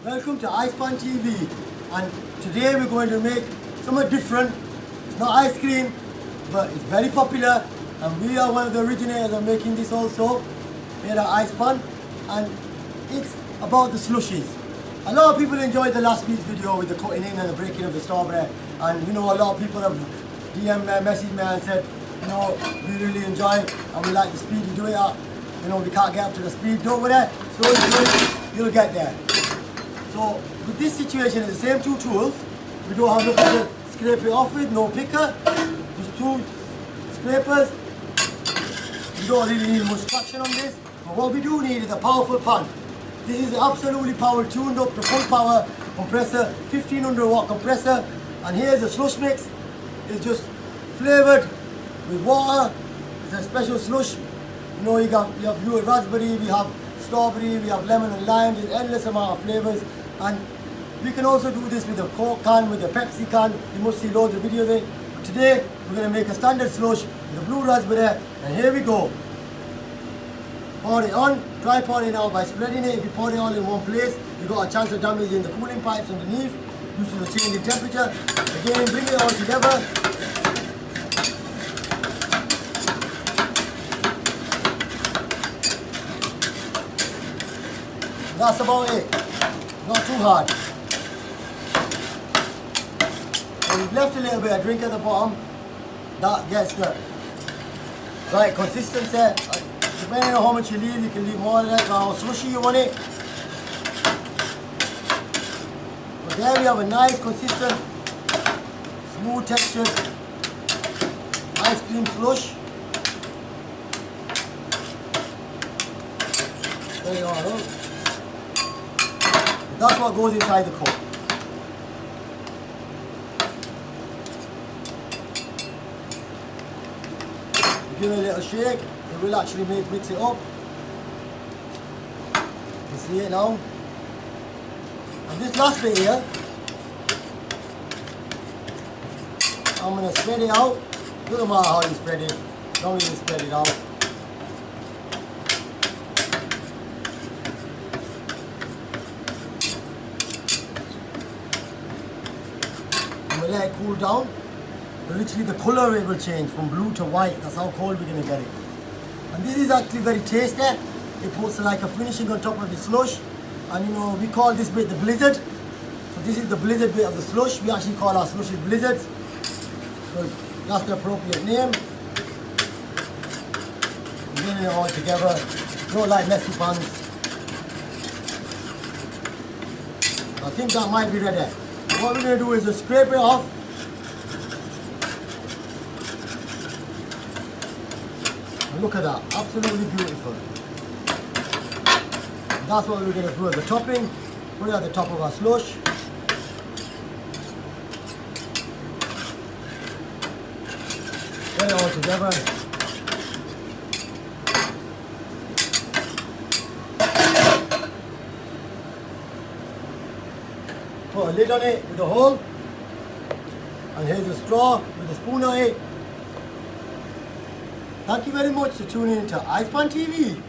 Welcome to Ice Pan TV, and today we're going to make something different. It's not ice cream, but it's very popular, and we are one of the originators of making this also here at Ice Pan, and it's about the slushes. A lot of people enjoyed the last week's video with the cutting in and the breaking of the strawberry, and you know, a lot of people have DM messaged me and said, you know, we really enjoy it and we like the speed you do it at. You know, we can't get up to the speed. Don't worry, slowly, you'll get there. So with this situation, it's the same two tools. We don't have nothing to scrape it off with, no picker. Just two scrapers. We don't really need much traction on this. But what we do need is a powerful pan. This is absolutely power tuned up to full power compressor, 1500 watt compressor. And here's the slush mix. It's just flavored with water. It's a special slush. You know, you have blue and raspberry, we have strawberry, we have lemon and lime. There's endless amount of flavors. And we can also do this with a Coke can, with a Pepsi can. You must see loads of videos there. But today, we're going to make a standard slush with a blue raspberry. And here we go. Pour it on. Try pouring it out by spreading it. If you pour it all in one place, you've got a chance of damaging the cooling pipes underneath due to the change in temperature. Again, bring it all together. That's about it. Not too hard. And we've left a little bit of drink at the bottom. That gets the right consistency. Depending on how much you leave, you can leave more of that, how slushy you want it. But there we have a nice, consistent, smooth textured ice cream slush. There you are. Look. That's what goes inside the Coke. Give it a little shake. It will actually mix it up. You see it now. And this last bit here, I'm going to spread it out. Doesn't matter how you spread it. Don't even spread it out. Let it cool down. But literally the colour it will change from blue to white. That's how cold we're going to get it. And this is actually very tasty. It puts like a finishing on top of the slush. And you know, we call this bit the blizzard. So this is the blizzard bit of the slush. We actually call our slushes blizzards. So that's the appropriate name. Getting it all together. Don't like messy pans. I think that might be ready. What we're going to do is just scrape it off. And look at that, absolutely beautiful. That's what we're going to do as the topping. Put it at the top of our slush. Get it all together. Put a lid on it with a hole, and here's a straw with a spoon on it. Thank you very much for tuning in to Ice Pan TV.